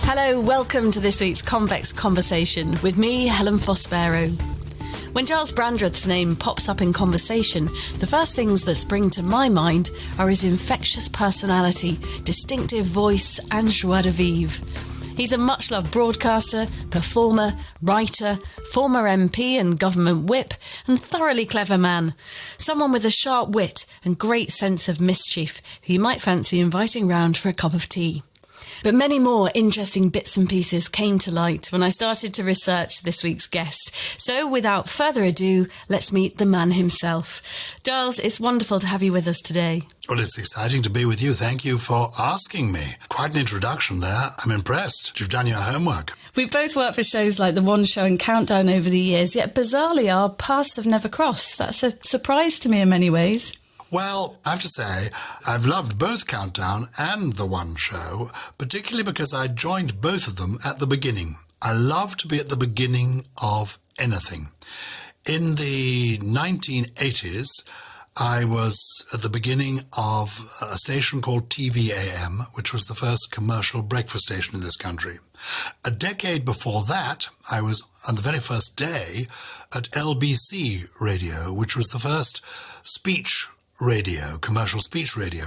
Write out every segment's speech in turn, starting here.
Hello, welcome to this week's Convex Conversation with me, Helen Fossbarrow. When Gyles Brandreth's name pops up in conversation, the first things that spring to my mind are his infectious personality, distinctive voice and joie de vivre. He's a much-loved broadcaster, performer, writer, former MP and government whip, and thoroughly clever man. Someone with a sharp wit and great sense of mischief, who you might fancy inviting round for a cup of tea. But many more interesting bits and pieces came to light when I started to research this week's guest. So without further ado, let's meet the man himself. Gyles, it's wonderful to have you with us today. Well, it's exciting to be with you. Thank you for asking me. Quite an introduction there. I'm impressed. You've done your homework. We've both worked for shows like The One Show and Countdown over the years, yet bizarrely our paths have never crossed. That's a surprise to me in many ways. Well, I have to say, I've loved both Countdown and The One Show, particularly because I joined both of them at the beginning. I love to be at the beginning of anything. In the 1980s, I was at the beginning of a station called TV-AM, which was the first commercial breakfast station in this country. A decade before that, I was on the very first day at LBC Radio, which was the first speech radio, commercial speech radio.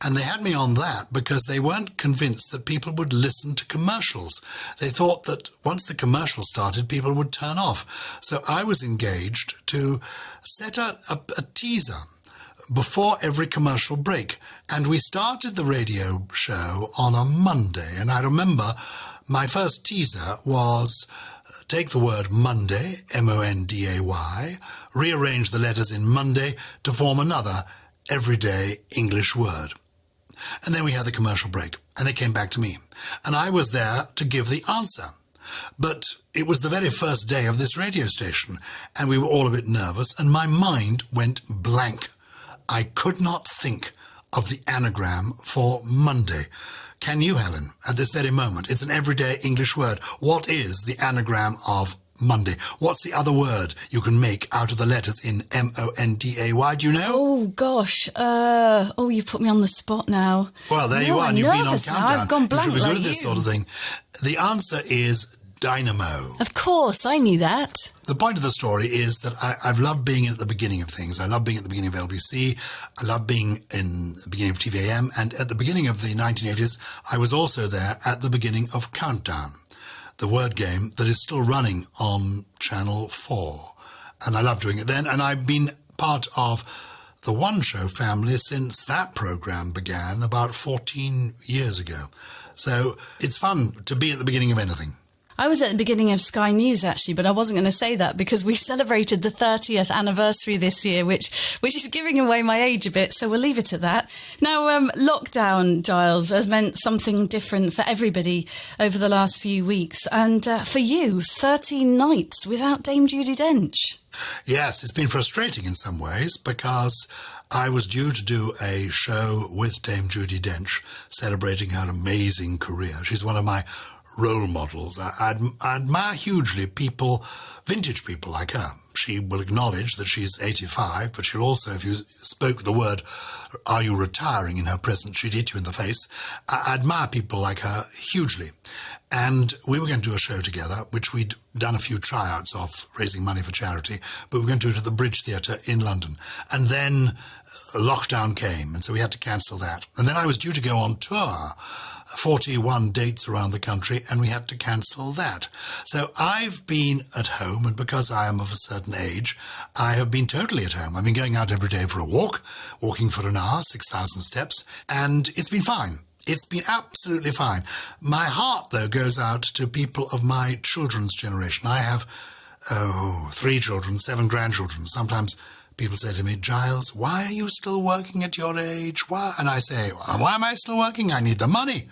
And they had me on that because they weren't convinced that people would listen to commercials. They thought that once the commercial started, people would turn off. So I was engaged to set a teaser before every commercial break. And we started the radio show on a Monday. And I remember my first teaser was take the word Monday, M-O-N-D-A-Y, rearrange the letters in Monday to form another everyday English word. And then we had the commercial break, and they came back to me. And I was there to give the answer. But it was the very first day of this radio station, and we were all a bit nervous, and my mind went blank. I could not think of the anagram for Monday. Can you, Helen, at this very moment? It's an everyday English word. What is the anagram of Monday? What's the other word you can make out of the letters in M-O-N-D-A-Y? Do you know? Oh, gosh. You put me on the spot now. Well, there you are, and you've been on Countdown. I've gone blank. You should be good like at this you. sort of thing. The answer is dynamo. Of course, I knew that. The point of the story is that I've loved being at the beginning of things. I love being at the beginning of LBC. I love being in the beginning of TV-AM. And at the beginning of the 1980s, I was also there at the beginning of Countdown, the word game that is still running on Channel 4. And I love doing it then. And I've been part of the One Show family since that programme began about 14 years ago. So it's fun to be at the beginning of anything. I was at the beginning of Sky News, actually, but I wasn't going to say that because we celebrated the 30th anniversary this year, which is giving away my age a bit, so we'll leave it at that. Now, lockdown, Gyles, has meant something different for everybody over the last few weeks. And for you, 13 nights without Dame Judi Dench. Yes, it's been frustrating in some ways because I was due to do a show with Dame Judi Dench celebrating her amazing career. She's one of my role models. I admire hugely vintage people like her. She will acknowledge that she's 85, but she'll also, if you spoke the word, are you retiring in her presence, she'd hit you in the face. I admire people like her hugely. And we were going to do a show together, which we'd done a few tryouts of, raising money for charity, but we were going to do it at the Bridge Theatre in London. And then lockdown came, and so we had to cancel that. And then I was due to go on tour, 41 dates around the country, and we had to cancel that. So I've been at home, and because I am of a certain age, I have been totally at home. I've been going out every day for a walk, walking for an hour, 6,000 steps, and it's been fine. It's been absolutely fine. My heart, though, goes out to people of my children's generation. I have 3 children, 7 grandchildren. Sometimes people say to me, Gyles, why are you still working at your age? Why? And I say, why am I still working? I need the money.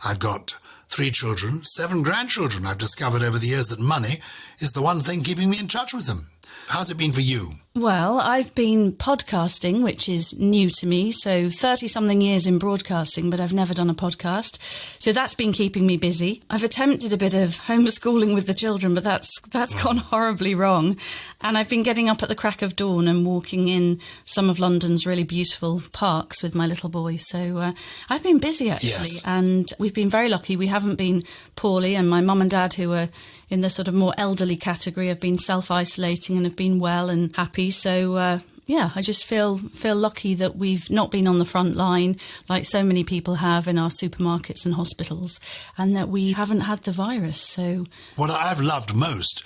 I've got 3 children, 7 grandchildren. I've discovered over the years that money is the one thing keeping me in touch with them. How's it been for you? Well, I've been podcasting, which is new to me. So 30-something years in broadcasting, but I've never done a podcast. So that's been keeping me busy. I've attempted a bit of homeschooling with the children, but that's gone horribly wrong. And I've been getting up at the crack of dawn and walking in some of London's really beautiful parks with my little boy. So I've been busy, actually. Yes. And we've been very lucky. We haven't been poorly. And my mum and dad, who are in the sort of more elderly category, have been self-isolating and have been well and happy. So, I just feel lucky that we've not been on the front line like so many people have in our supermarkets and hospitals, and that we haven't had the virus. So, what I've loved most,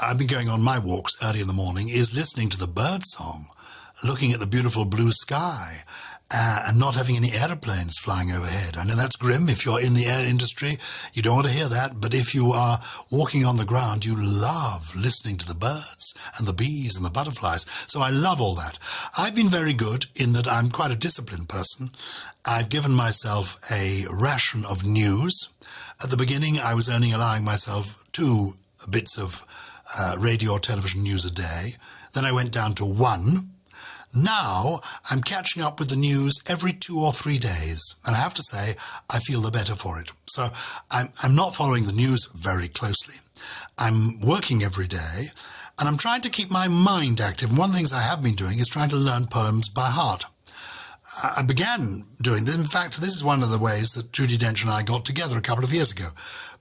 I've been going on my walks early in the morning, is listening to the bird song, looking at the beautiful blue sky, and not having any aeroplanes flying overhead. I know that's grim. If you're in the air industry, you don't want to hear that. But if you are walking on the ground, you love listening to the birds and the bees and the butterflies. So I love all that. I've been very good in that I'm quite a disciplined person. I've given myself a ration of news. At the beginning, I was only allowing myself 2 bits of radio or television news a day. Then I went down to 1. Now I'm catching up with the news every 2 or 3 days, and I have to say I feel the better for it. So I'm not following the news very closely. I'm working every day, and I'm trying to keep my mind active. And one of the things I have been doing is trying to learn poems by heart. I began doing this. In fact, this is one of the ways that Judi, Dench and I got together a couple of years ago,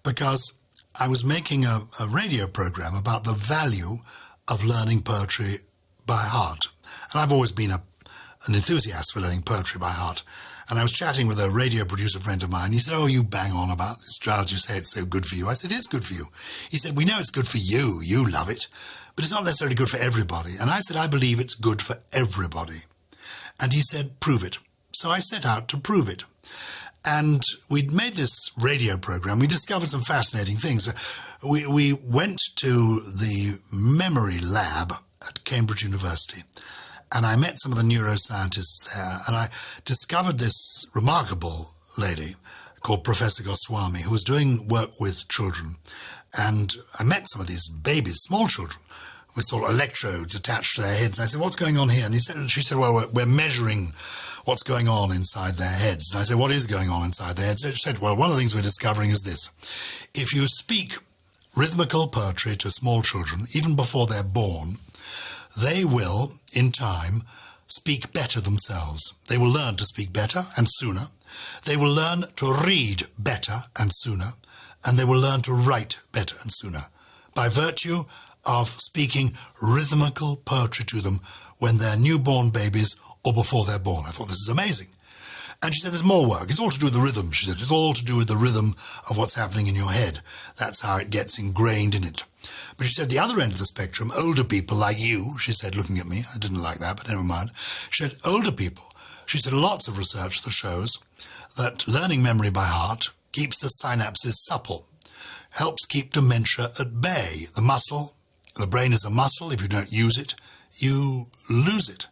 because I was making a radio program about the value of learning poetry by heart. And I've always been an enthusiast for learning poetry by heart. And I was chatting with a radio producer friend of mine. He said, "Oh, you bang on about this, Gyles. You say it's so good for you." I said, "It is good for you." He said, "We know it's good for you. You love it. But it's not necessarily good for everybody." And I said, "I believe it's good for everybody." And he said, "Prove it." So I set out to prove it. And we'd made this radio program. We discovered some fascinating things. We went to the memory lab at Cambridge University. And I met some of the neuroscientists there, and I discovered this remarkable lady called Professor Goswami, who was doing work with children. And I met some of these babies, small children, with sort of electrodes attached to their heads. And I said, "What's going on here?" And she said, "Well, we're measuring what's going on inside their heads." And I said, "What is going on inside their heads?" She said, "Well, one of the things we're discovering is this. If you speak rhythmical poetry to small children, even before they're born, they will, in time, speak better themselves. They will learn to speak better and sooner. They will learn to read better and sooner. And they will learn to write better and sooner, by virtue of speaking rhythmical poetry to them when they're newborn babies or before they're born." I thought, this is amazing. And she said, "There's more work. It's all to do with the rhythm," she said. "It's all to do with the rhythm of what's happening in your head. That's how it gets ingrained in it." But she said, the other end of the spectrum, older people like you, she said, looking at me, I didn't like that, but never mind. She said, older people, she said, lots of research that shows that learning memory by heart keeps the synapses supple, helps keep dementia at bay. The brain is a muscle. If you don't use it, you lose it.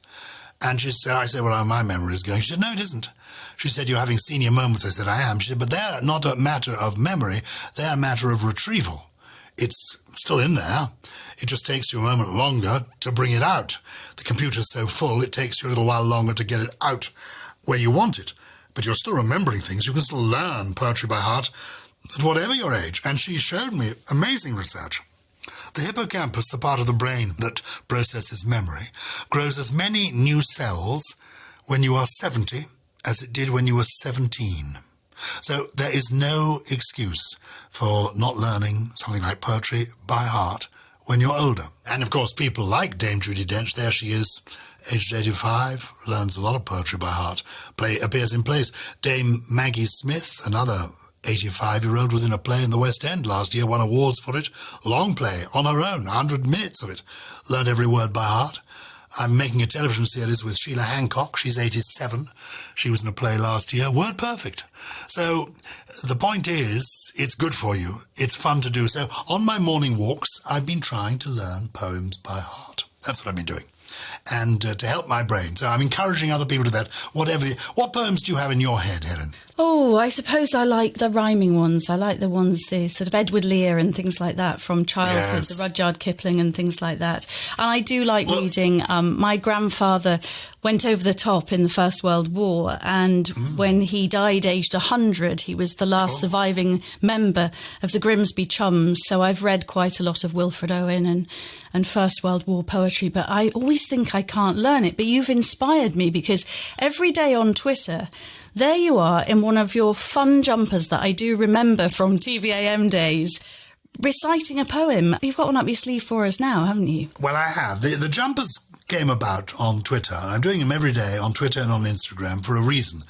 And she said, I said, "Well, my memory is going." She said, "No, it isn't." She said, "You're having senior moments." I said, "I am." She said, "But they're not a matter of memory. They're a matter of retrieval. It's still in there. It just takes you a moment longer to bring it out. The computer's so full, it takes you a little while longer to get it out where you want it. But you're still remembering things. You can still learn poetry by heart at whatever your age." And she showed me amazing research. The hippocampus, the part of the brain that processes memory, grows as many new cells when you are 70 as it did when you were 17. So there is no excuse for not learning something like poetry by heart when you're older. And of course, people like Dame Judi Dench, there she is, aged 85, learns a lot of poetry by heart, appears in plays. Dame Maggie Smith, another 85-year-old, was in a play in the West End last year, won awards for it. Long play, on her own, 100 minutes of it. Learned every word by heart. I'm making a television series with Sheila Hancock. She's 87. She was in a play last year. Word perfect. So the point is, it's good for you. It's fun to do. So on my morning walks, I've been trying to learn poems by heart. That's what I've been doing. and to help my brain. So I'm encouraging other people to do that. What poems do you have in your head, Helen? Oh, I suppose I like the rhyming ones. I like the ones, the sort of Edward Lear and things like that from childhood, Yes. the Rudyard Kipling and things like that. And I do like reading. My grandfather went over the top in the First World War, and when he died aged 100, he was the last surviving member of the Grimsby Chums. So I've read quite a lot of Wilfred Owen and First World War poetry, but I always think I can't learn it. But you've inspired me, because every day on Twitter, there you are in one of your fun jumpers that I do remember from TVAM days, reciting a poem. You've got one up your sleeve for us now, haven't you? Well, I have. The jumpers came about on Twitter. I'm doing them every day on Twitter and on Instagram for a reason.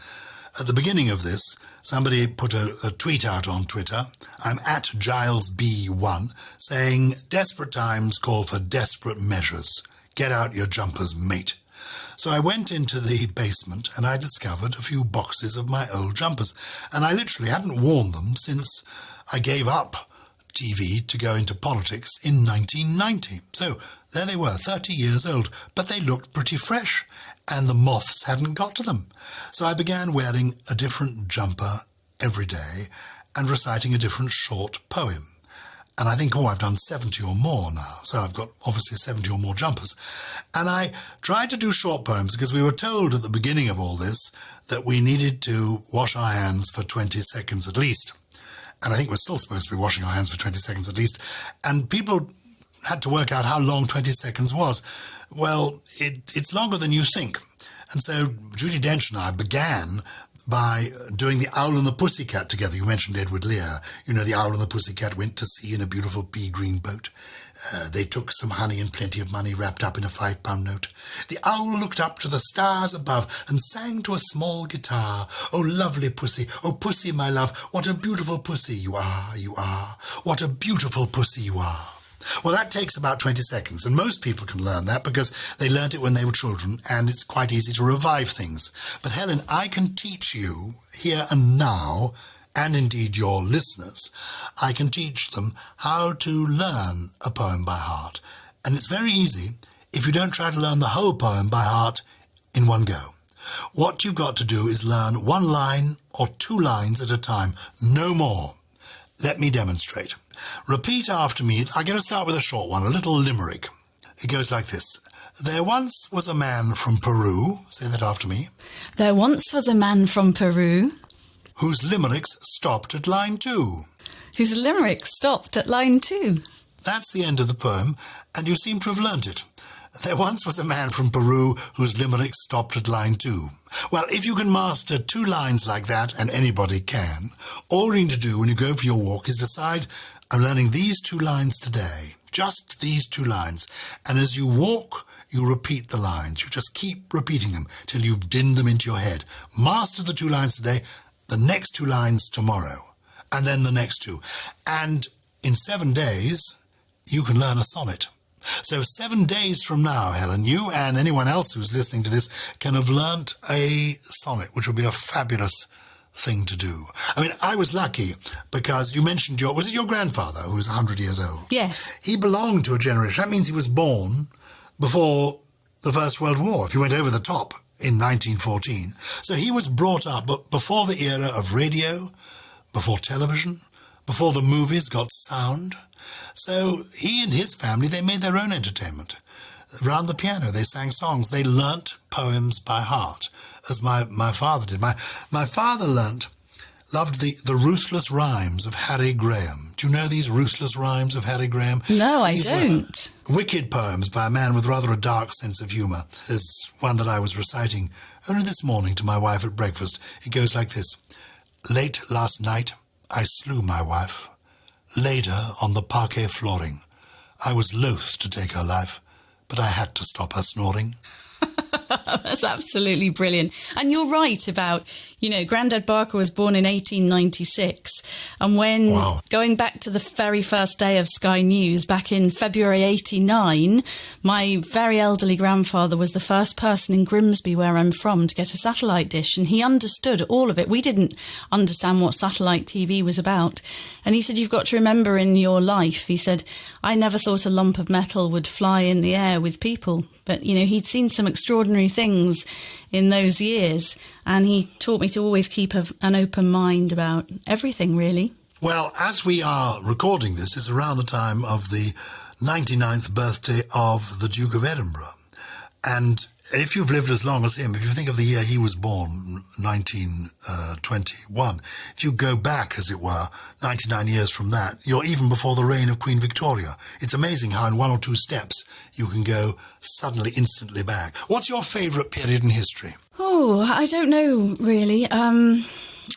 At the beginning of this, somebody put a tweet out on Twitter. I'm at Gyles B1, saying, "Desperate times call for desperate measures. Get out your jumpers, mate." So I went into the basement and I discovered a few boxes of my old jumpers. And I literally hadn't worn them since I gave up TV to go into politics in 1990. So there they were, 30 years old, but they looked pretty fresh and the moths hadn't got to them. So I began wearing a different jumper every day and reciting a different short poem. And I think, I've done 70 or more now. So I've got obviously 70 or more jumpers. And I tried to do short poems because we were told at the beginning of all this that we needed to wash our hands for 20 seconds at least. And I think we're still supposed to be washing our hands for 20 seconds at least. And people had to work out how long 20 seconds was. Well, it's longer than you think. And so Judi Dench and I began by doing the Owl and the Pussycat together. You mentioned Edward Lear. You know, the Owl and the Pussycat went to sea in a beautiful pea-green boat. They took some honey and plenty of money wrapped up in a £5 note. The owl looked up to the stars above and sang to a small guitar. "Oh, lovely pussy, oh, pussy, my love, what a beautiful pussy you are, you are. What a beautiful pussy you are." Well, that takes about 20 seconds, and most people can learn that because they learnt it when they were children, and it's quite easy to revive things. But Helen, I can teach you here and now, and indeed your listeners, I can teach them how to learn a poem by heart. And it's very easy if you don't try to learn the whole poem by heart in one go. What you've got to do is learn one line or two lines at a time, no more. Let me demonstrate. Repeat after me. I'm going to start with a short one, a little limerick. It goes like this. There once was a man from Peru. Say that after me. There once was a man from Peru. Whose limericks stopped at line 2. Whose limerick stopped at line 2. That's the end of the poem, and you seem to have learnt it. There once was a man from Peru whose limerick stopped at line 2. Well, if you can master 2 lines like that, and anybody can, all you need to do when you go for your walk is decide, I'm learning these 2 lines today, just these 2 lines. And as you walk, you repeat the lines. You just keep repeating them till you din them into your head. Master the 2 lines today, the next 2 lines tomorrow, and then the next 2. And in 7 days, you can learn a sonnet. So 7 days from now, Helen, you and anyone else who's listening to this can have learnt a sonnet, which will be a fabulous thing to do. I mean, I was lucky because you mentioned was it your grandfather who was 100 years old? Yes. He belonged to a generation. That means he was born before the First World War, if you went over the top in 1914. So he was brought up before the era of radio, before television, before the movies got sound. So he and his family, they made their own entertainment. Around the piano, they sang songs. They learnt poems by heart, as my father did. My father loved the ruthless rhymes of Harry Graham. Do you know these ruthless rhymes of Harry Graham? No, I don't. Wicked poems by a man with rather a dark sense of humour. There's one that I was reciting only this morning to my wife at breakfast. It goes like this. Late last night, I slew my wife. Laid her on the parquet flooring. I was loath to take her life, but I had to stop her snoring. That's absolutely brilliant. And you're right about, Grandad Barker was born in 1896. And when going back to the very first day of Sky News back in February 89, my very elderly grandfather was the first person in Grimsby, where I'm from, to get a satellite dish. And he understood all of it. We didn't understand what satellite TV was about. And he said, you've got to remember in your life, he said, I never thought a lump of metal would fly in the air with people. But, he'd seen some extraordinary things in those years, and he taught me to always keep an open mind about everything, really. Well, as we are recording this, it's around the time of the 99th birthday of the Duke of Edinburgh. And if you've lived as long as him, if you think of the year he was born, 1921, if you go back, as it were, 99 years from that, you're even before the reign of Queen Victoria. It's amazing how in one or two steps you can go suddenly, instantly back. What's your favourite period in history? Oh, I don't know, really.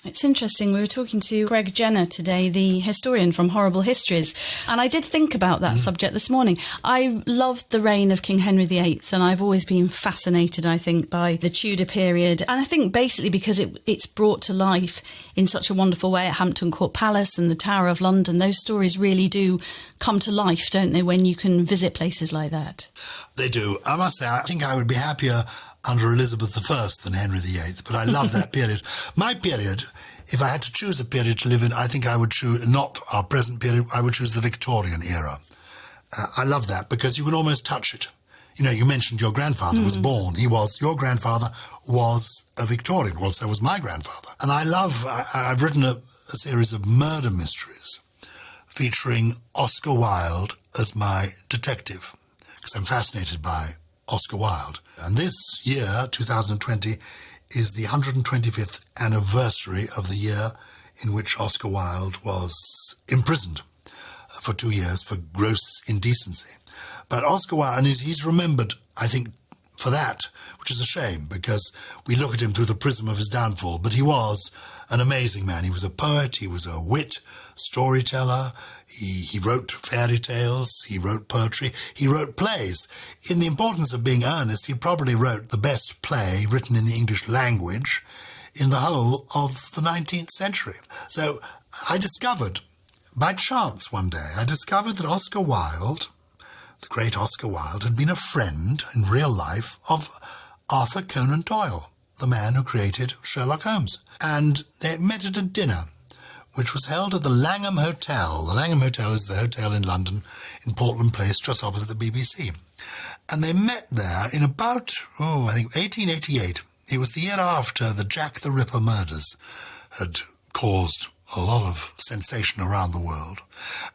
It's interesting. We were talking to Greg Jenner today, the historian from Horrible Histories, and I did think about that subject this morning. I loved the reign of King Henry VIII, and I've always been fascinated, I think, by the Tudor period. And I think basically because it's brought to life in such a wonderful way at Hampton Court Palace and the Tower of London. Those stories really do come to life, don't they, when you can visit places like that? They do. I must say, I think I would be happier under Elizabeth I than Henry VIII, but I love that period. My period, if I had to choose a period to live in, I think I would choose, not our present period, I would choose the Victorian era. I love that because you can almost touch it. You mentioned your grandfather was born. Your grandfather was a Victorian. Well, so was my grandfather. And I've written a series of murder mysteries featuring Oscar Wilde as my detective, because I'm fascinated by Oscar Wilde. And this year, 2020, is the 125th anniversary of the year in which Oscar Wilde was imprisoned for 2 years for gross indecency. But Oscar Wilde, and he's remembered, I think, for that, which is a shame, because we look at him through the prism of his downfall. But he was an amazing man. He was a poet, he was a wit, storyteller, he wrote fairy tales, he wrote poetry, he wrote plays. In The Importance of Being Earnest, he probably wrote the best play written in the English language in the whole of the 19th century. So I discovered, by chance one day, that Oscar Wilde, the great Oscar Wilde, had been a friend in real life of Arthur Conan Doyle, the man who created Sherlock Holmes. And they met at a dinner, which was held at the Langham Hotel. The Langham Hotel is the hotel in London, in Portland Place, just opposite the BBC. And they met there in about, I think, 1888. It was the year after the Jack the Ripper murders had caused a lot of sensation around the world.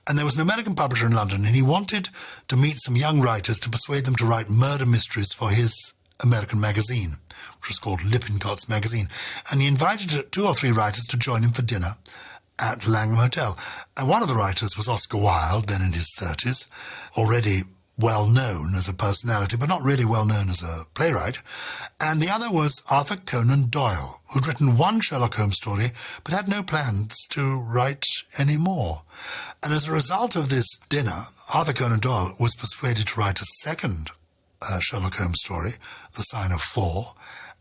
And there was an American publisher in London, and he wanted to meet some young writers to persuade them to write murder mysteries for his American magazine, which was called Lippincott's Magazine. And he invited 2 or 3 writers to join him for dinner at Langham Hotel. And one of the writers was Oscar Wilde, then in his 30s, already well known as a personality, but not really well known as a playwright. And the other was Arthur Conan Doyle, who'd written one Sherlock Holmes story, but had no plans to write any more. And as a result of this dinner, Arthur Conan Doyle was persuaded to write a second Sherlock Holmes story, The Sign of 4,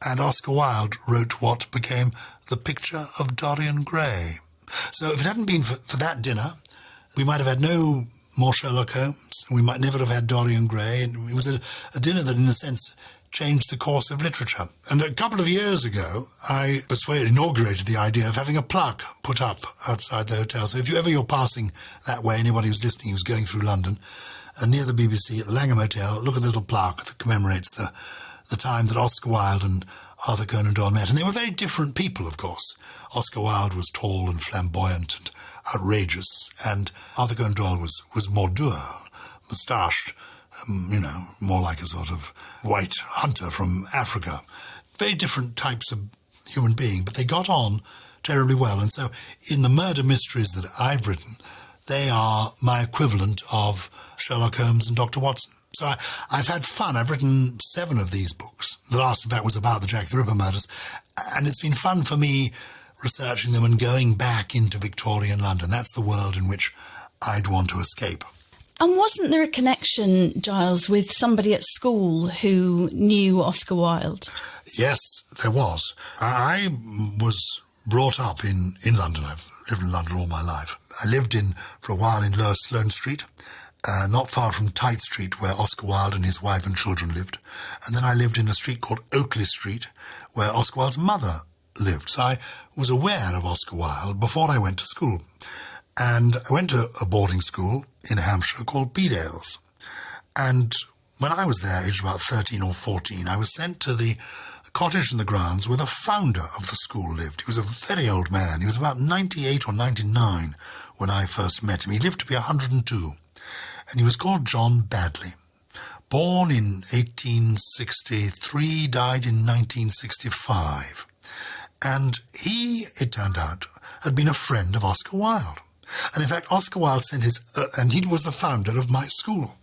and Oscar Wilde wrote what became The Picture of Dorian Gray. So if it hadn't been for that dinner, we might have had no more Sherlock Holmes. We might never have had Dorian Gray. And it was a dinner that, in a sense, changed the course of literature. And a couple of years ago, I inaugurated the idea of having a plaque put up outside the hotel. So if you're passing that way, anybody who's listening who's going through London, near the BBC at the Langham Hotel, look at the little plaque that commemorates the time that Oscar Wilde and Arthur Conan Doyle met. And they were very different people, of course. Oscar Wilde was tall and flamboyant and outrageous, and Arthur Conan Doyle was more dour, moustached, more like a sort of white hunter from Africa. Very different types of human being, but they got on terribly well. And so in the murder mysteries that I've written, they are my equivalent of Sherlock Holmes and Dr. Watson. So I've had fun. I've written 7 of these books. The last, in fact, was about the Jack the Ripper murders. And it's been fun for me researching them and going back into Victorian London. That's the world in which I'd want to escape. And wasn't there a connection, Gyles, with somebody at school who knew Oscar Wilde? Yes, there was. I was brought up in London. I've lived in London all my life. I lived for a while in Lower Sloane Street, not far from Tite Street, where Oscar Wilde and his wife and children lived. And then I lived in a street called Oakley Street, where Oscar Wilde's mother lived. So I was aware of Oscar Wilde before I went to school. And I went to a boarding school in Hampshire called Bedales. And when I was there, aged about 13 or 14, I was sent to the cottage in the grounds where the founder of the school lived. He was a very old man. He was about 98 or 99 when I first met him. He lived to be 102. And he was called John Badley. Born in 1863, died in 1965. And he, it turned out, had been a friend of Oscar Wilde. And in fact, Oscar Wilde sent and he was the founder of my school.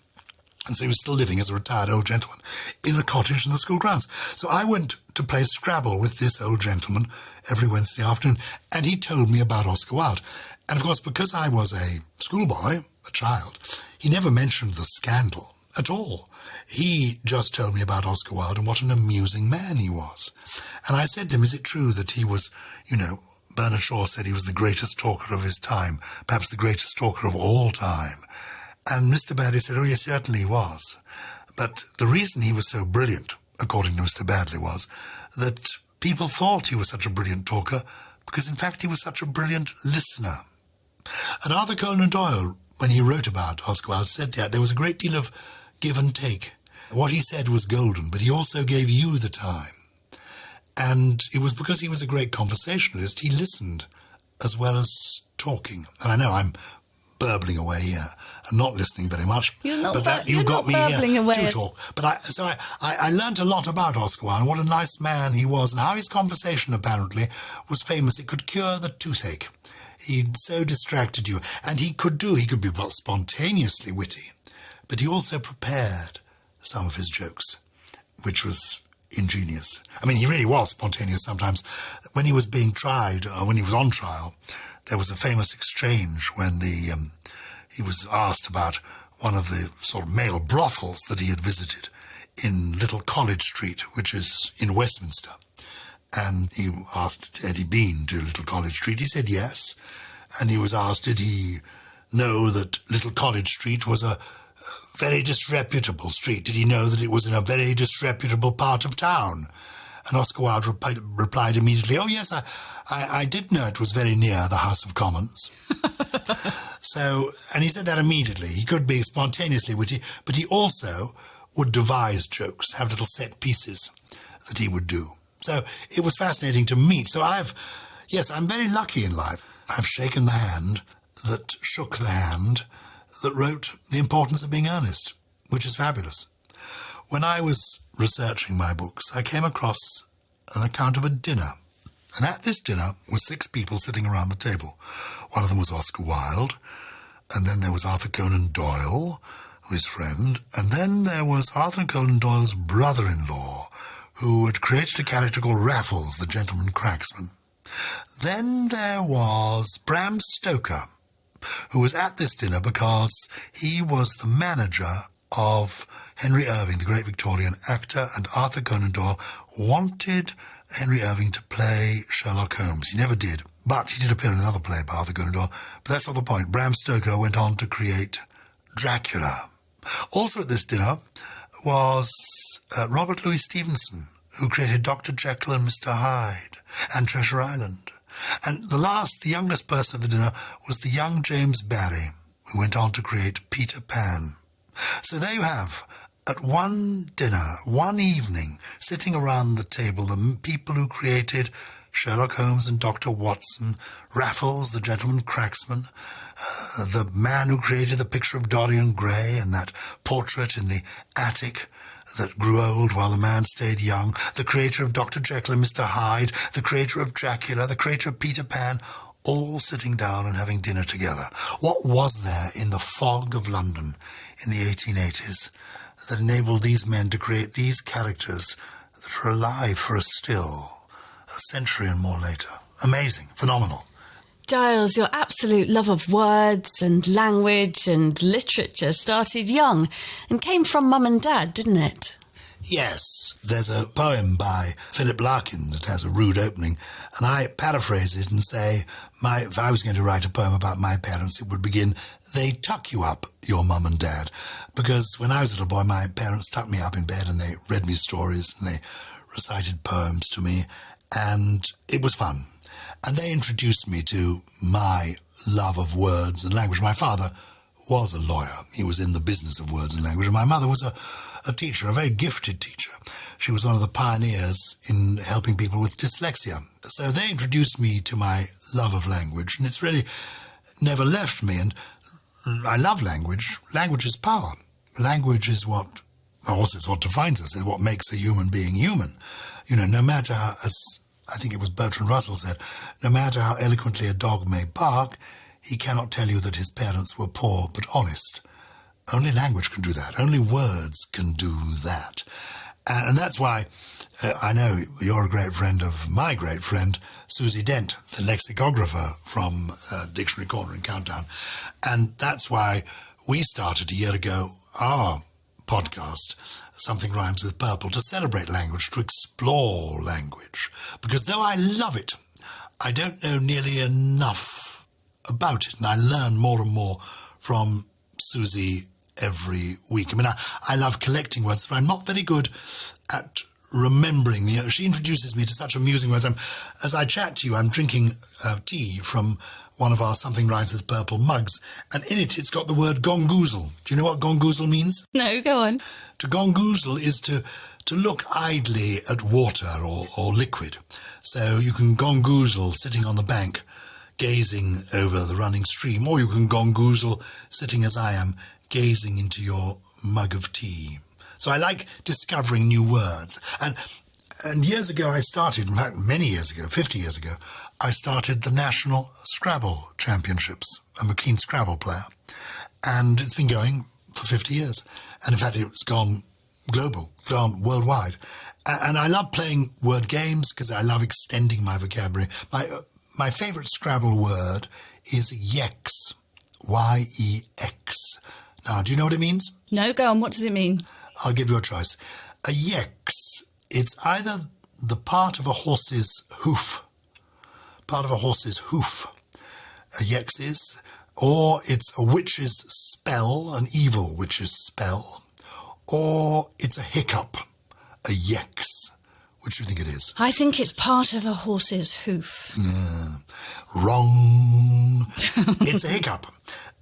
And so he was still living as a retired old gentleman in a cottage in the school grounds. So I went to play Scrabble with this old gentleman every Wednesday afternoon, and he told me about Oscar Wilde. And of course, because I was a schoolboy, a child, he never mentioned the scandal at all. He just told me about Oscar Wilde and what an amusing man he was. And I said to him, is it true that he was, Bernard Shaw said he was the greatest talker of his time, perhaps the greatest talker of all time. And Mr. Badley said, oh, yes, certainly he was. But the reason he was so brilliant, according to Mr. Badley, was that people thought he was such a brilliant talker because, in fact, he was such a brilliant listener. And Arthur Conan Doyle, when he wrote about Oscar Wilde, said that there was a great deal of give and take. What he said was golden, but he also gave you the time. And it was because he was a great conversationalist. He listened as well as talking. And I know I'm burbling away here and not listening very much. You've got me here to talk. But I learnt a lot about Oscar Wilde and what a nice man he was and how his conversation apparently was famous. It could cure the toothache. He so distracted you. And he could be spontaneously witty, but he also prepared some of his jokes, which was ingenious. I mean, he really was spontaneous sometimes. When he was being tried, or when he was on trial, there was a famous exchange when he was asked about one of the sort of male brothels that he had visited in Little College Street, which is in Westminster. And he asked, had he been to Little College Street? He said yes. And he was asked, did he know that Little College Street was a very disreputable street? Did he know that it was in a very disreputable part of town? And Oscar Wilde replied immediately, oh, yes, I did know it was very near the House of Commons. And he said that immediately. He could be spontaneously witty, but he also would devise jokes, have little set pieces that he would do. So it was fascinating to meet. So I'm very lucky in life. I've shaken the hand that shook the hand that wrote The Importance of Being Earnest, which is fabulous. When I was researching my books, I came across an account of a dinner. And at this dinner were 6 people sitting around the table. One of them was Oscar Wilde, and then there was Arthur Conan Doyle, his friend, and then there was Arthur Conan Doyle's brother-in-law, who had created a character called Raffles, the gentleman cracksman. Then there was Bram Stoker, who was at this dinner because he was the manager of Henry Irving, the great Victorian actor, and Arthur Conan Doyle wanted Henry Irving to play Sherlock Holmes. He never did, but he did appear in another play by Arthur Conan Doyle. But that's not the point. Bram Stoker went on to create Dracula. Also at this dinner was Robert Louis Stevenson, who created Dr. Jekyll and Mr. Hyde and Treasure Island. And the youngest person at the dinner was the young James Barrie, who went on to create Peter Pan. So there you have, at one dinner, one evening, sitting around the table, the people who created Sherlock Holmes and Dr. Watson, Raffles, the gentleman cracksman, the man who created the picture of Dorian Gray and that portrait in the attic that grew old while the man stayed young, the creator of Dr. Jekyll and Mr. Hyde, the creator of Dracula, the creator of Peter Pan, all sitting down and having dinner together. What was there in the fog of London in the 1880s that enabled these men to create these characters that are alive for us still, a century and more later? Amazing, phenomenal. Gyles, your absolute love of words and language and literature started young and came from Mum and Dad, didn't it? Yes, there's a poem by Philip Larkin that has a rude opening, and I paraphrase it and say, if I was going to write a poem about my parents, it would begin, "They tuck you up, your mum and dad." Because when I was a little boy, my parents tucked me up in bed and they read me stories and they recited poems to me, and it was fun. And they introduced me to my love of words and language. My father was a lawyer. He was in the business of words and language. And my mother was a teacher, a very gifted teacher. She was one of the pioneers in helping people with dyslexia. So they introduced me to my love of language, and it's really never left me. And I love language. Language is power. Language is what defines us, is what makes a human being human. You know, no matter how, as I think it was Bertrand Russell said, no matter how eloquently a dog may bark, he cannot tell you that his parents were poor but honest. Only language can do that. Only words can do that. And that's why I know you're a great friend of my great friend, Susie Dent, the lexicographer from Dictionary Corner in Countdown. And that's why we started a year ago our podcast, Something Rhymes with Purple, to celebrate language, to explore language. Because though I love it, I don't know nearly enough about it, and I learn more and more from Susie every week. I mean, I love collecting words, but I'm not very good at remembering. She introduces me to such amusing words. As I chat to you, I'm drinking tea from one of our Something Rhymes with Purple mugs, and in it, it's got the word gongoozle. Do you know what gongoozle means? No, go on. To gongoozle is to look idly at water or liquid. So you can gongoozle sitting on the bank, gazing over the running stream, or you can gongoozle sitting as I am, gazing into your mug of tea. So I like discovering new words. And years ago I started, in fact many years ago, 50 years ago, I started the National Scrabble Championships. I'm a keen Scrabble player. And it's been going for 50 years. And in fact it's gone global, gone worldwide. And I love playing word games because I love extending my vocabulary. My favourite Scrabble word is yex, Y-E-X. Now, do you know what it means? No, go on. What does it mean? I'll give you a choice. A yex, it's either the part of a horse's hoof, a yex is, or it's a witch's spell, an evil witch's spell, or it's a hiccup, a yex. Which do you think it is? I think it's part of a horse's hoof. Wrong. It's a hiccup.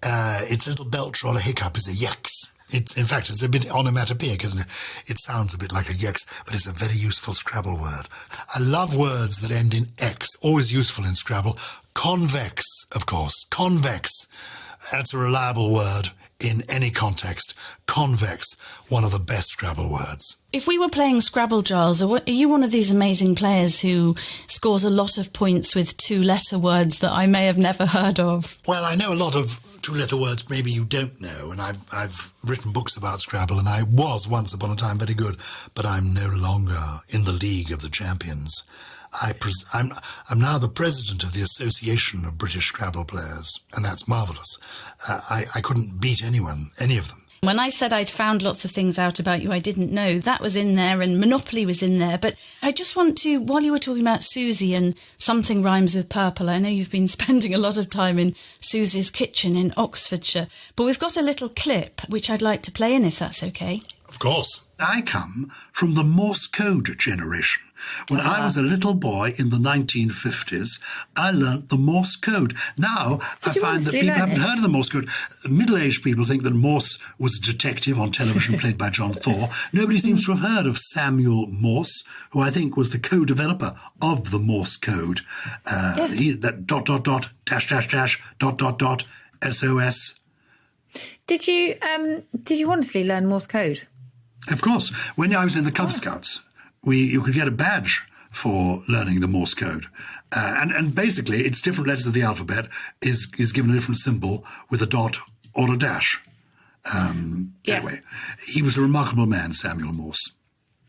Its little belcher or a hiccup is a yex. In fact, it's a bit onomatopoeic, isn't it? It sounds a bit like a yex, but it's a very useful Scrabble word. I love words that end in X, always useful in Scrabble. Convex, of course. Convex. That's a reliable word in any context. Convex, one of the best Scrabble words. If we were playing Scrabble, Gyles, are you one of these amazing players who scores a lot of points with two-letter words that I may have never heard of? Well, I know a lot of two-letter words maybe you don't know, and I've written books about Scrabble, and I was once upon a time very good, but I'm no longer in the League of the Champions. I'm now the president of the Association of British Scrabble Players, and that's marvellous. I couldn't beat any of them. When I said I'd found lots of things out about you I didn't know, that was in there and Monopoly was in there. But I just want to, while you were talking about Susie and Something Rhymes with Purple, I know you've been spending a lot of time in Susie's kitchen in Oxfordshire, but we've got a little clip which I'd like to play in, if that's okay. Of course. I come from the Morse code generation. When I was a little boy in the 1950s, I learnt the Morse code. Now, I find that people haven't heard of the Morse code. Middle-aged people think that Morse was a detective on television played by John Thor. Nobody seems to have heard of Samuel Morse, who I think was the co-developer of the Morse code. That ... .. SOS. Did you honestly learn Morse code? Of course. When I was in the Cub Scouts, you could get a badge for learning the Morse code. And basically, it's different letters of the alphabet is given a different symbol with a dot or a dash. Anyway, he was a remarkable man, Samuel Morse.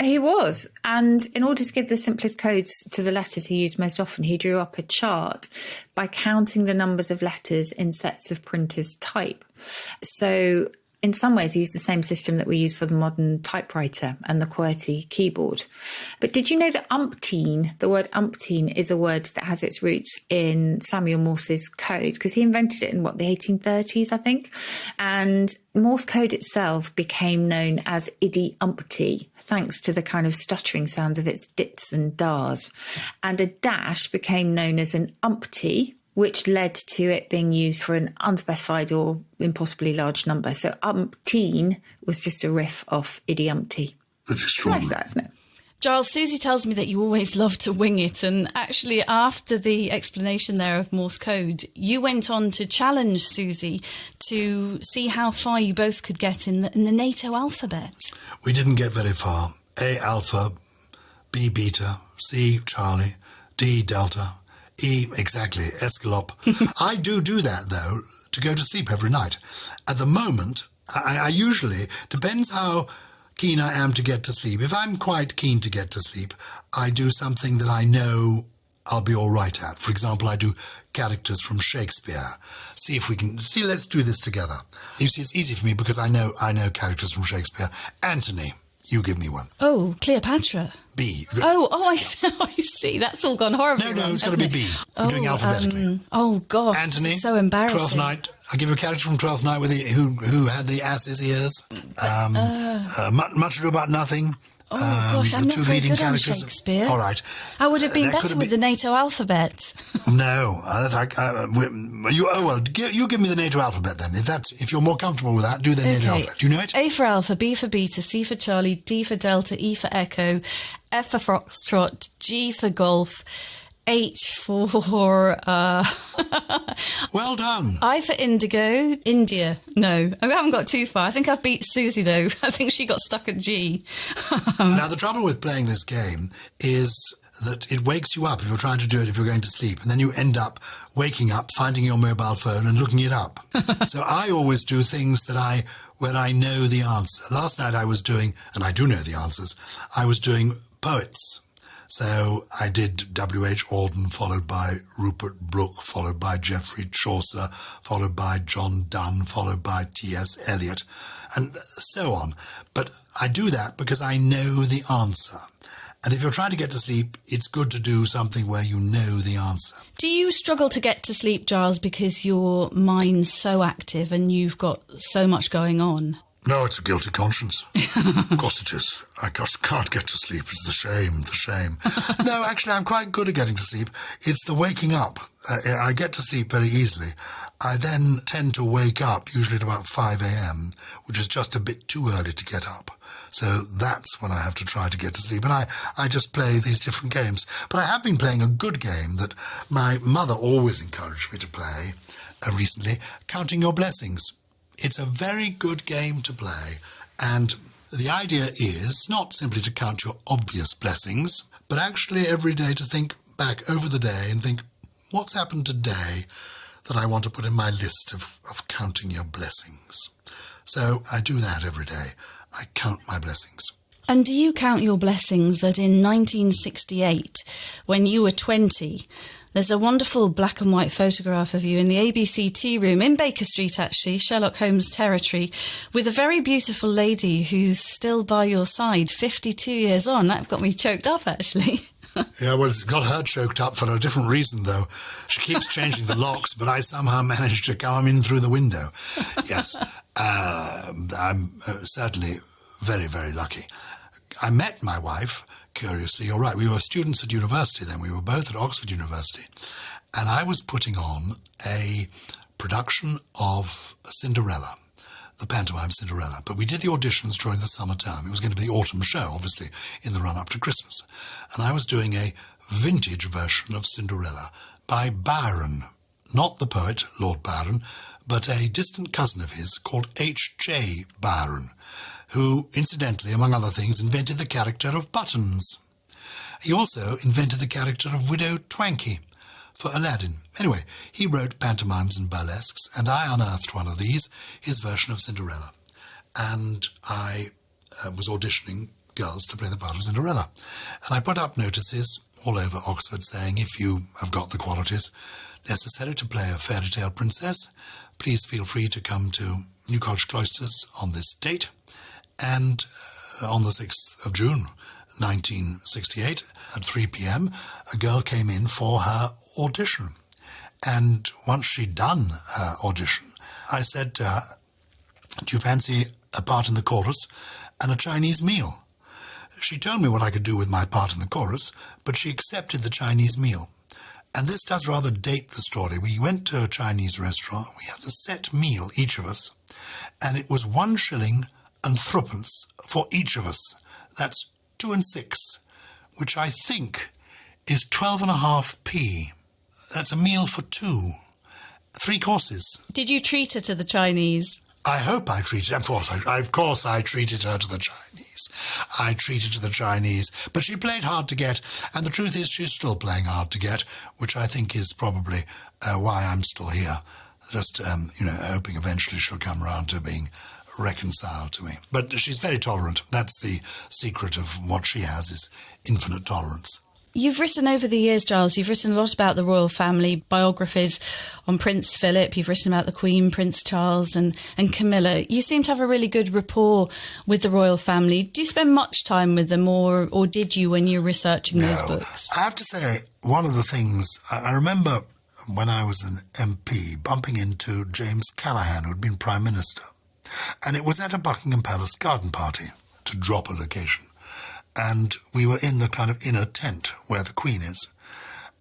He was. And in order to give the simplest codes to the letters he used most often, he drew up a chart by counting the numbers of letters in sets of printer's type. So in some ways, he used the same system that we use for the modern typewriter and the QWERTY keyboard. But did you know that umpteen, the word umpteen, is a word that has its roots in Samuel Morse's code? Because he invented it in, the 1830s, I think. And Morse code itself became known as idiumpty, thanks to the kind of stuttering sounds of its dits and dars. And a dash became known as an umpty, which led to it being used for an unspecified or impossibly large number. So umpteen was just a riff off idiumpty. That's extraordinary. Nice, that, isn't it? Giles, Susie tells me that you always love to wing it. And actually, after the explanation there of Morse code, you went on to challenge Susie to see how far you both could get in the NATO alphabet. We didn't get very far. A alpha, B beta, C Charlie, D delta, E, exactly, escalop. I do that, though, to go to sleep every night. At the moment, I usually, depends how keen I am to get to sleep. If I'm quite keen to get to sleep, I do something that I know I'll be all right at. For example, I do characters from Shakespeare. Let's do this together. You see, it's easy for me because I know characters from Shakespeare. Anthony, you give me one. Oh, Cleopatra. B. I see. That's all gone horribly No, wrong, it's got to be B. We're doing alphabetically. Gosh, Anthony, so embarrassing. Twelfth Night. I'll give you a character from Twelfth Night who had the ass's ears. Much Ado About Nothing. Gosh, I'm the not two very leading good on characters. Shakespeare. All right. I would have been better with the NATO alphabet. No, you give me the NATO alphabet then. If you're more comfortable with that, do the NATO alphabet. Do you know it? A for Alpha, B for Beta, C for Charlie, D for Delta, E for Echo, F for Foxtrot, G for Golf, H for Well done. I for Indigo, India. No, I haven't got too far. I think I've beat Susie though. I think she got stuck at G. Now the trouble with playing this game is that it wakes you up if you're trying to do it if you're going to sleep, and then you end up waking up, finding your mobile phone and looking it up. So I always do things where I know the answer. Last night I was doing, and I do know the answers, I was doing poets. So I did W.H. Auden, followed by Rupert Brooke, followed by Geoffrey Chaucer, followed by John Donne, followed by T.S. Eliot, and so on. But I do that because I know the answer. And if you're trying to get to sleep, it's good to do something where you know the answer. Do you struggle to get to sleep, Giles, because your mind's so active and you've got so much going on? No, it's a guilty conscience. Of course it is. I just can't get to sleep. It's the shame. No, actually, I'm quite good at getting to sleep. It's the waking up. I get to sleep very easily. I then tend to wake up, usually at about 5 a.m., which is just a bit too early to get up. So that's when I have to try to get to sleep. And I just play these different games. But I have been playing a good game that my mother always encouraged me to play recently, Counting Your Blessings. It's a very good game to play, and the idea is not simply to count your obvious blessings, but actually every day to think back over the day and think, what's happened today that I want to put in my list of counting your blessings? So I do that every day. I count my blessings. And do you count your blessings that in 1968, when you were 20... There's a wonderful black and white photograph of you in the ABC tea room in Baker Street, actually, Sherlock Holmes territory, with a very beautiful lady who's still by your side, 52 years on. That got me choked up, actually. Yeah, well, it's got her choked up for a different reason, though. She keeps changing the locks, but I somehow managed to come in through the window. Yes, I'm certainly very, very lucky. I met my wife, curiously, you're right, we were students at university then, we were both at Oxford University, and I was putting on a production of Cinderella, the pantomime Cinderella, but we did the auditions during the summer term. It was going to be the autumn show, obviously, in the run-up to Christmas, and I was doing a vintage version of Cinderella by Byron, not the poet, Lord Byron, but a distant cousin of his called H.J. Byron, who, incidentally, among other things, invented the character of Buttons. He also invented the character of Widow Twankey for Aladdin. Anyway, he wrote pantomimes and burlesques, and I unearthed one of these, his version of Cinderella. And I was auditioning girls to play the part of Cinderella. And I put up notices all over Oxford saying, if you have got the qualities necessary to play a fairy tale princess, please feel free to come to New College Cloisters on this date. And on the 6th of June, 1968, at 3 p.m, a girl came in for her audition. And once she'd done her audition, I said to her, do you fancy a part in the chorus and a Chinese meal? She told me what I could do with my part in the chorus, but she accepted the Chinese meal. And this does rather date the story. We went to a Chinese restaurant, we had the set meal, each of us, and it was 1 shilling and threepence for each of us. That's 2 and 6, which I think is 12.5p. That's a meal for 2. 3 courses. Did you treat her to the Chinese? I hope I treated her. Of course I treated her to the Chinese. I treated to the Chinese. But she played hard to get, and the truth is she's still playing hard to get, which I think is probably why I'm still here. Just, hoping eventually she'll come around to being reconciled to me. But she's very tolerant. That's the secret of what she has, is infinite tolerance. You've written over the years, Gyles, you've written a lot about the royal family, biographies on Prince Philip, you've written about the Queen, Prince Charles and Camilla. You seem to have a really good rapport with the royal family. Do you spend much time with them, or did you when you were researching those books? I have to say, one of the things, I remember when I was an MP bumping into James Callaghan, who had been Prime Minister, and it was at a Buckingham Palace garden party, to drop a location. And we were in the kind of inner tent where the Queen is.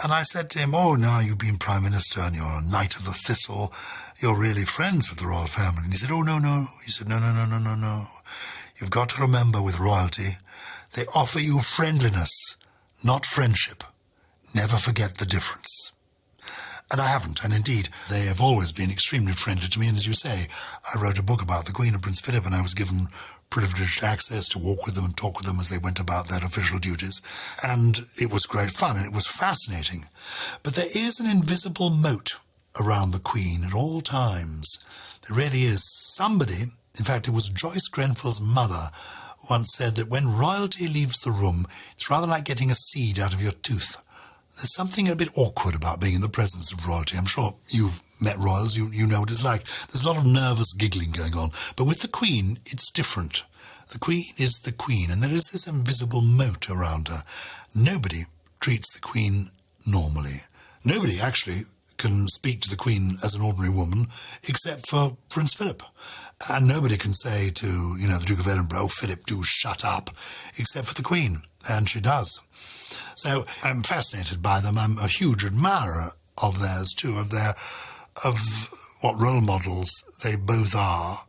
And I said to him, oh, now you've been Prime Minister and you're a Knight of the Thistle, you're really friends with the royal family. And he said, oh, no. He said, no. You've got to remember with royalty, they offer you friendliness, not friendship. Never forget the difference. And I haven't, and indeed, they have always been extremely friendly to me. And as you say, I wrote a book about the Queen and Prince Philip, and I was given privileged access to walk with them and talk with them as they went about their official duties. And it was great fun, and it was fascinating. But there is an invisible moat around the Queen at all times. There really is. Somebody, in fact, it was Joyce Grenfell's mother, once said that when royalty leaves the room, it's rather like getting a seed out of your tooth. There's something a bit awkward about being in the presence of royalty. I'm sure you've met royals, you know what it's like. There's a lot of nervous giggling going on. But with the Queen, it's different. The Queen is the Queen, and there is this invisible moat around her. Nobody treats the Queen normally. Nobody actually can speak to the Queen as an ordinary woman, except for Prince Philip. And nobody can say to, the Duke of Edinburgh, oh, Philip, do shut up, except for the Queen. And she does. So I'm fascinated by them. I'm a huge admirer of theirs too, of what role models they both are.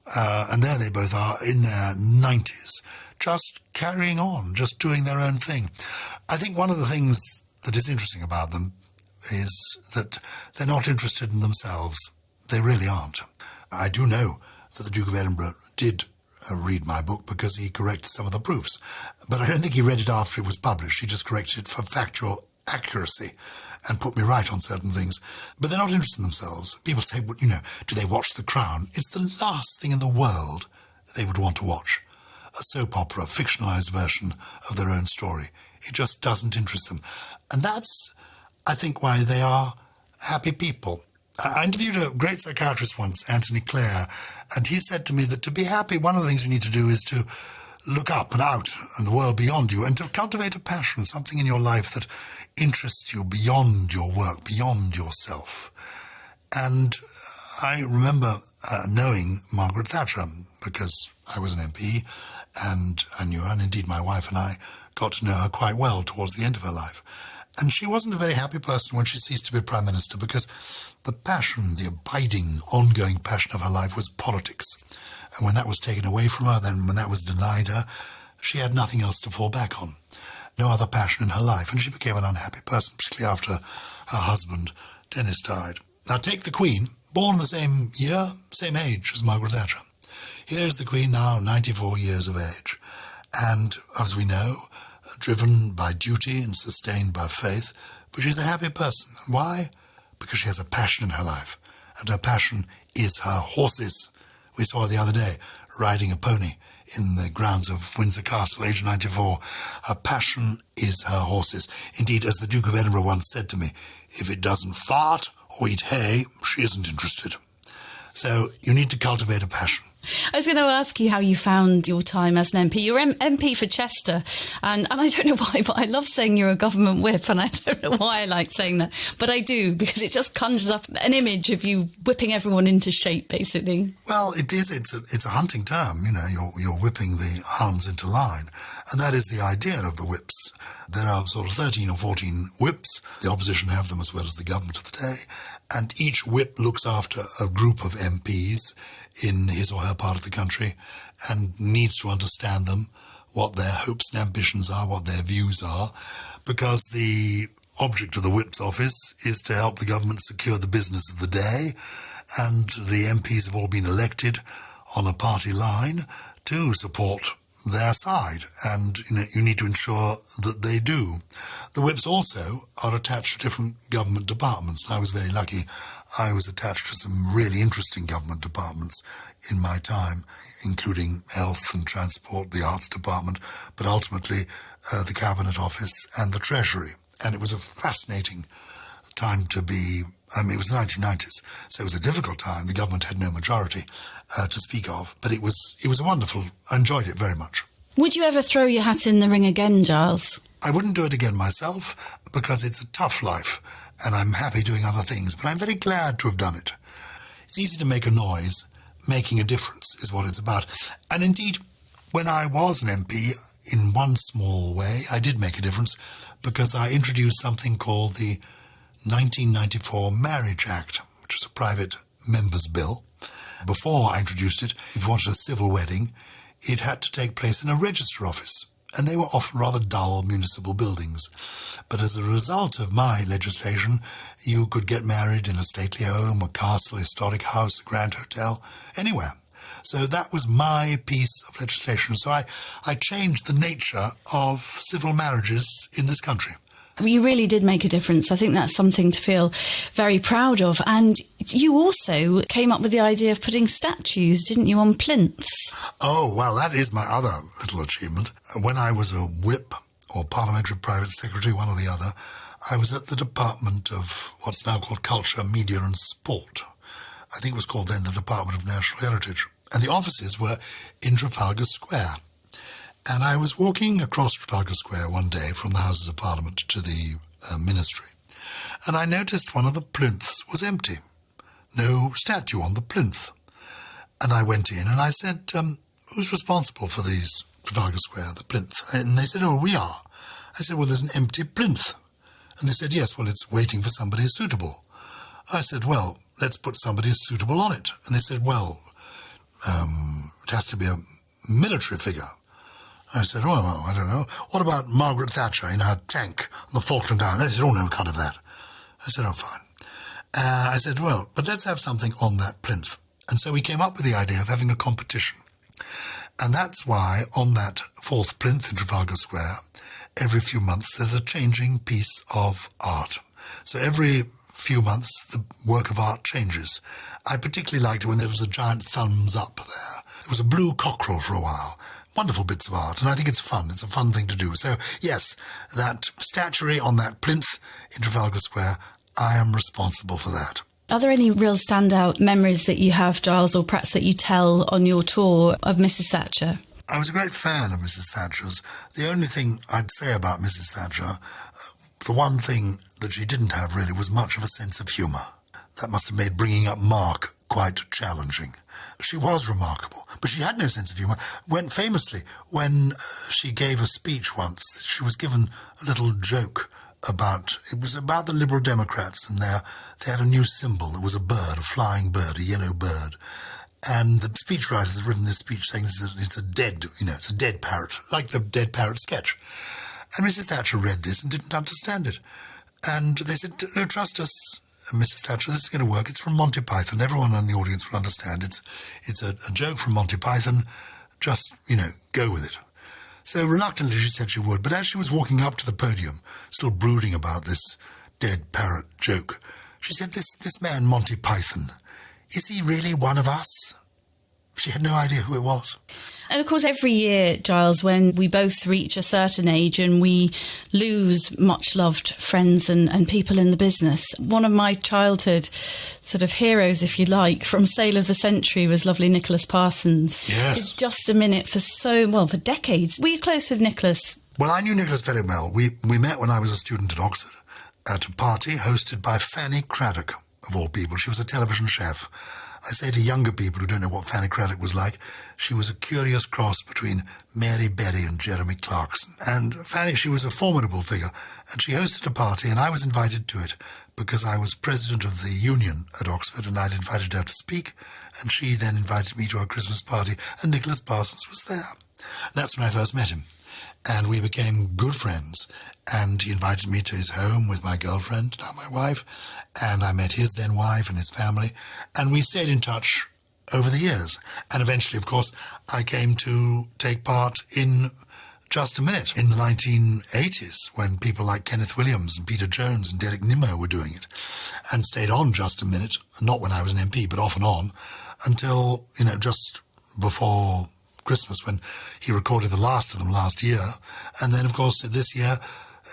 And there they both are in their 90s, just carrying on, just doing their own thing. I think one of the things that is interesting about them is that they're not interested in themselves. They really aren't. I do know that the Duke of Edinburgh did read my book because he corrected some of the proofs. But I don't think he read it after it was published. He just corrected it for factual accuracy and put me right on certain things. But they're not interested in themselves. People say, well, do they watch The Crown? It's the last thing in the world they would want to watch. A soap opera, fictionalized version of their own story. It just doesn't interest them. And that's, I think, why they are happy people. I interviewed a great psychiatrist once, Anthony Clare, and he said to me that to be happy, one of the things you need to do is to look up and out and the world beyond you, and to cultivate a passion, something in your life that interests you beyond your work, beyond yourself. And I remember knowing Margaret Thatcher, because I was an MP, and I knew her, and indeed my wife and I got to know her quite well towards the end of her life. And she wasn't a very happy person when she ceased to be Prime Minister, because the passion, the abiding, ongoing passion of her life was politics. And when that was taken away from her, then when that was denied her, she had nothing else to fall back on. No other passion in her life. And she became an unhappy person, particularly after her husband, Dennis, died. Now take the Queen, born the same year, same age as Margaret Thatcher. Here is the Queen now, 94 years of age. And, as we know, driven by duty and sustained by faith, but she's a happy person. Why? Because she has a passion in her life, and her passion is her horses. We saw her the other day riding a pony in the grounds of Windsor Castle, age 94. Her passion is her horses. Indeed, as the Duke of Edinburgh once said to me, if it doesn't fart or eat hay, she isn't interested. So you need to cultivate a passion. I was going to ask you how you found your time as an MP. You're MP for Chester, and I don't know why, but I love saying you're a government whip, and I don't know why I like saying that, but I do, because it just conjures up an image of you whipping everyone into shape, basically. Well, it is. It's a hunting term. You know, you're whipping the hounds into line, and that is the idea of the whips. There are sort of 13 or 14 whips. The opposition have them as well as the government of the day, and each whip looks after a group of MPs in his or her part of the country and needs to understand them, what their hopes and ambitions are, what their views are, because the object of the whip's office is to help the government secure the business of the day, and the MPs have all been elected on a party line to support their side, and you need to ensure that they do. The whips also are attached to different government departments. I was very lucky. I was attached to some really interesting government departments in my time, including health and transport, the arts department, but ultimately the Cabinet Office and the Treasury. And it was a fascinating time to be. It was the 1990s, so it was a difficult time. The government had no majority to speak of, but it was a wonderful. I enjoyed it very much. Would you ever throw your hat in the ring again, Gyles? I wouldn't do it again myself, because it's a tough life, and I'm happy doing other things, but I'm very glad to have done it. It's easy to make a noise. Making a difference is what it's about. And indeed, when I was an MP, in one small way, I did make a difference, because I introduced something called the 1994 Marriage Act, which was a private member's bill. Before I introduced it, if you wanted a civil wedding, it had to take place in a register office, and they were often rather dull municipal buildings. But as a result of my legislation, you could get married in a stately home, a castle, a historic house, a grand hotel, anywhere. So that was my piece of legislation. So I changed the nature of civil marriages in this country. You really did make a difference. I think that's something to feel very proud of. And you also came up with the idea of putting statues, didn't you, on plinths? Oh, well, that is my other little achievement. When I was a whip or parliamentary private secretary, one or the other, I was at the Department of what's now called Culture, Media and Sport. I think it was called then the Department of National Heritage. And the offices were in Trafalgar Square. And I was walking across Trafalgar Square one day from the Houses of Parliament to the ministry, and I noticed one of the plinths was empty. No statue on the plinth. And I went in and I said, who's responsible for these Trafalgar Square, the plinth? And they said, oh, we are. I said, well, there's an empty plinth. And they said, yes, well, it's waiting for somebody suitable. I said, well, let's put somebody suitable on it. And they said, well, it has to be a military figure. I said, well, I don't know. What about Margaret Thatcher in her tank on the Falkland Islands? They said, oh, no, we can't have that. I said, oh, fine. I said, well, but let's have something on that plinth. And so we came up with the idea of having a competition. And that's why on that fourth plinth in Trafalgar Square, every few months there's a changing piece of art. So every few months the work of art changes. I particularly liked it when there was a giant thumbs up there. There was a blue cockerel for a while. Wonderful bits of art, and I think it's fun. It's a fun thing to do. So, yes, that statuary on that plinth in Trafalgar Square, I am responsible for that. Are there any real standout memories that you have, Gyles, or perhaps that you tell on your tour of Mrs. Thatcher? I was a great fan of Mrs. Thatcher's. The only thing I'd say about Mrs. Thatcher, the one thing that she didn't have really was much of a sense of humour. That must have made bringing up Mark quite challenging. She was remarkable, but she had no sense of humour. When she gave a speech once, she was given a little joke it was about the Liberal Democrats, and they had a new symbol. There was a bird, a flying bird, a yellow bird. And the speechwriters had written this speech saying it's a dead parrot, like the dead parrot sketch. And Mrs. Thatcher read this and didn't understand it. And they said, no, trust us, Mrs. Thatcher, this is going to work. It's from Monty Python. Everyone in the audience will understand. It's a joke from Monty Python. Just, go with it. So reluctantly she said she would. But as she was walking up to the podium, still brooding about this dead parrot joke, she said, this man, Monty Python, is he really one of us? She had no idea who it was. And of course, every year, Gyles, when we both reach a certain age and we lose much-loved friends and people in the business, one of my childhood sort of heroes, if you like, from Sale of the Century was lovely Nicholas Parsons. Yes. Did Just a Minute for decades. Were you close with Nicholas? Well, I knew Nicholas very well. We met when I was a student at Oxford at a party hosted by Fanny Craddock, of all people. She was a television chef. I say to younger people who don't know what Fanny Craddock was like, she was a curious cross between Mary Berry and Jeremy Clarkson. And Fanny, she was a formidable figure, and she hosted a party, and I was invited to it because I was president of the union at Oxford, and I'd invited her to speak, and she then invited me to her Christmas party, and Nicholas Parsons was there. That's when I first met him, and we became good friends, and he invited me to his home with my girlfriend, now my wife, and I met his then wife and his family, and we stayed in touch over the years. And eventually, of course, I came to take part in Just a Minute in the 1980s, when people like Kenneth Williams and Peter Jones and Derek Nimmo were doing it, and stayed on Just a Minute, not when I was an MP, but off and on, until, just before Christmas, when he recorded the last of them last year. And then, of course, this year,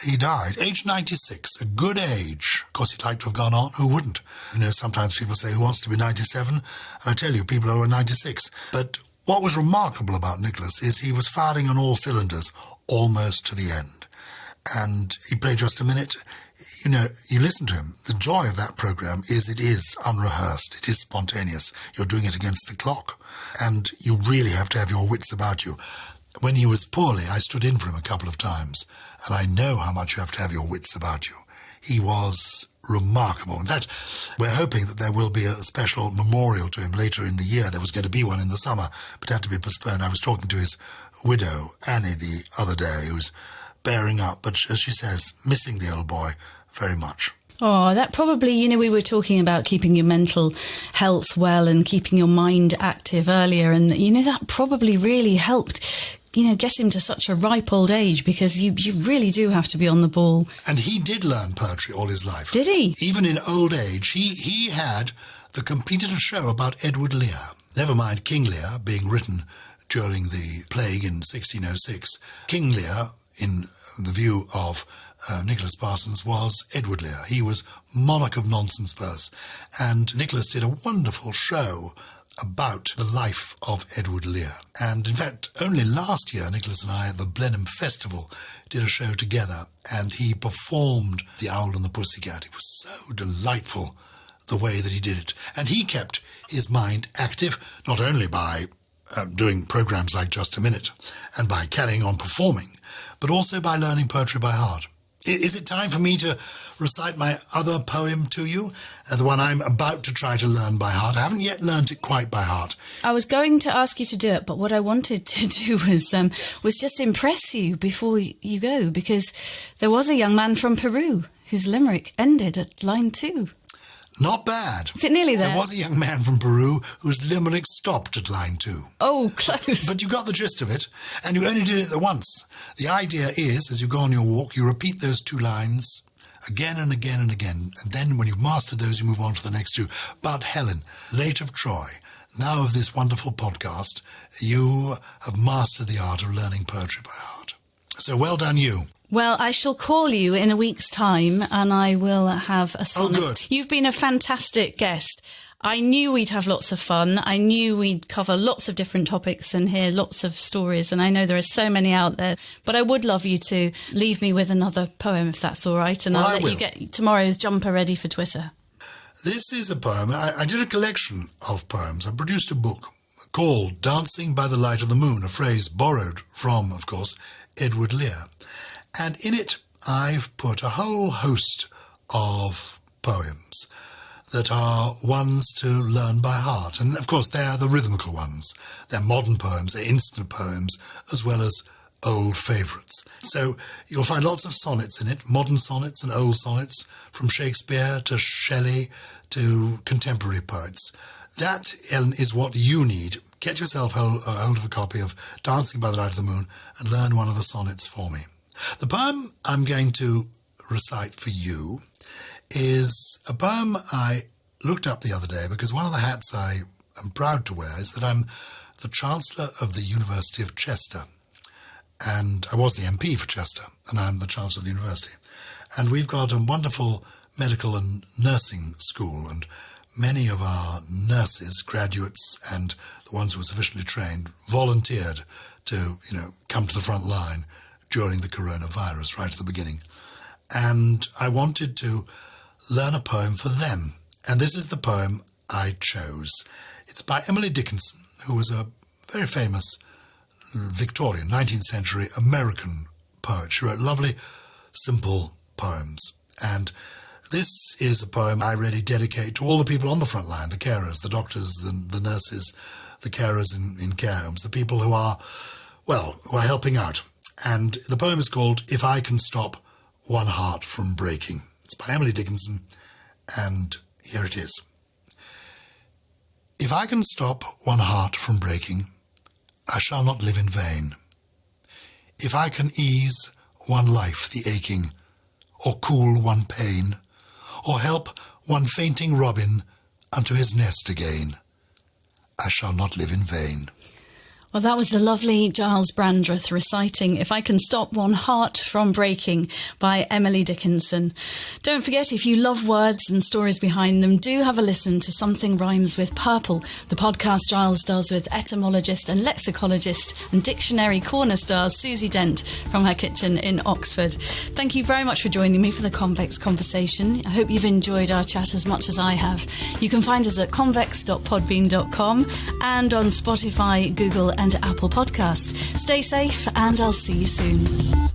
he died, age 96, a good age. Of course, he'd like to have gone on. Who wouldn't? Sometimes people say, who wants to be 97? And I tell you, people who are 96. But what was remarkable about Nicholas is he was firing on all cylinders almost to the end. And he played Just a Minute. You listen to him. The joy of that programme is it is unrehearsed. It is spontaneous. You're doing it against the clock. And you really have to have your wits about you. When he was poorly, I stood in for him a couple of times, and I know how much you have to have your wits about you. He was remarkable. In fact, we're hoping that there will be a special memorial to him later in the year. There was going to be one in the summer, but had to be postponed. I was talking to his widow, Annie, the other day, who's bearing up, but as she says, missing the old boy very much. Oh, that probably, we were talking about keeping your mental health well and keeping your mind active earlier, and, that probably really helped get him to such a ripe old age, because you really do have to be on the ball. And he did learn poetry all his life. Did he? Even in old age, he had the completed show about Edward Lear. Never mind King Lear being written during the plague in 1606. King Lear, in the view of Nicholas Parsons, was Edward Lear. He was monarch of nonsense verse. And Nicholas did a wonderful show about the life of Edward Lear. And in fact, only last year, Nicholas and I at the Blenheim Festival did a show together, and he performed The Owl and the Pussycat. It was so delightful, the way that he did it. And he kept his mind active, not only by doing programmes like Just a Minute and by carrying on performing, but also by learning poetry by heart. Is it time for me to recite my other poem to you? The one I'm about to try to learn by heart. I haven't yet learnt it quite by heart. I was going to ask you to do it, but what I wanted to do was just impress you before you go, because there was a young man from Peru whose limerick ended at line 2. Not bad. Is it nearly there? There was a young man from Peru whose limerick stopped at line 2. Oh, close. But you got the gist of it, and you only did it the once. The idea is, as you go on your walk, you repeat those 2 lines again and again and again, and then when you've mastered those, you move on to the next 2. But Helen, late of Troy, now of this wonderful podcast, you have mastered the art of learning poetry by heart. So well done you. Well, I shall call you in a week's time and I will have a sonnet. Oh, good. You've been a fantastic guest. I knew we'd have lots of fun. I knew we'd cover lots of different topics and hear lots of stories. And I know there are so many out there. But I would love you to leave me with another poem, if that's all right. And I'll let you get tomorrow's jumper ready for Twitter. This is a poem. I did a collection of poems. I produced a book called Dancing by the Light of the Moon, a phrase borrowed from, of course, Edward Lear. And in it, I've put a whole host of poems that are ones to learn by heart. And, of course, they're the rhythmical ones. They're modern poems, they're instant poems, as well as old favourites. So you'll find lots of sonnets in it, modern sonnets and old sonnets, from Shakespeare to Shelley to contemporary poets. That, Ellen, is what you need. Get yourself hold of a copy of Dancing by the Light of the Moon and learn one of the sonnets for me. The poem I'm going to recite for you is a poem I looked up the other day, because one of the hats I am proud to wear is that I'm the Chancellor of the University of Chester. And I was the MP for Chester, and I'm the Chancellor of the University. And we've got a wonderful medical and nursing school, and many of our nurses, graduates, and the ones who were sufficiently trained volunteered to, come to the front line during the coronavirus, right at the beginning. And I wanted to learn a poem for them. And this is the poem I chose. It's by Emily Dickinson, who was a very famous Victorian, 19th century American poet. She wrote lovely, simple poems. And this is a poem I really dedicate to all the people on the front line, the carers, the doctors, the nurses, the carers in care homes, the people who are helping out. And the poem is called If I Can Stop One Heart From Breaking. It's by Emily Dickinson, and here it is. If I can stop one heart from breaking, I shall not live in vain. If I can ease one life the aching, or cool one pain, or help one fainting robin unto his nest again, I shall not live in vain. Well, that was the lovely Gyles Brandreth reciting If I Can Stop One Heart From Breaking by Emily Dickinson. Don't forget, if you love words and stories behind them, do have a listen to Something Rhymes with Purple, the podcast Gyles does with etymologist and lexicologist and Dictionary Corner star Susie Dent from her kitchen in Oxford. Thank you very much for joining me for the Convex Conversation. I hope you've enjoyed our chat as much as I have. You can find us at convex.podbean.com and on Spotify, Google and Apple Podcasts. Stay safe, and I'll see you soon.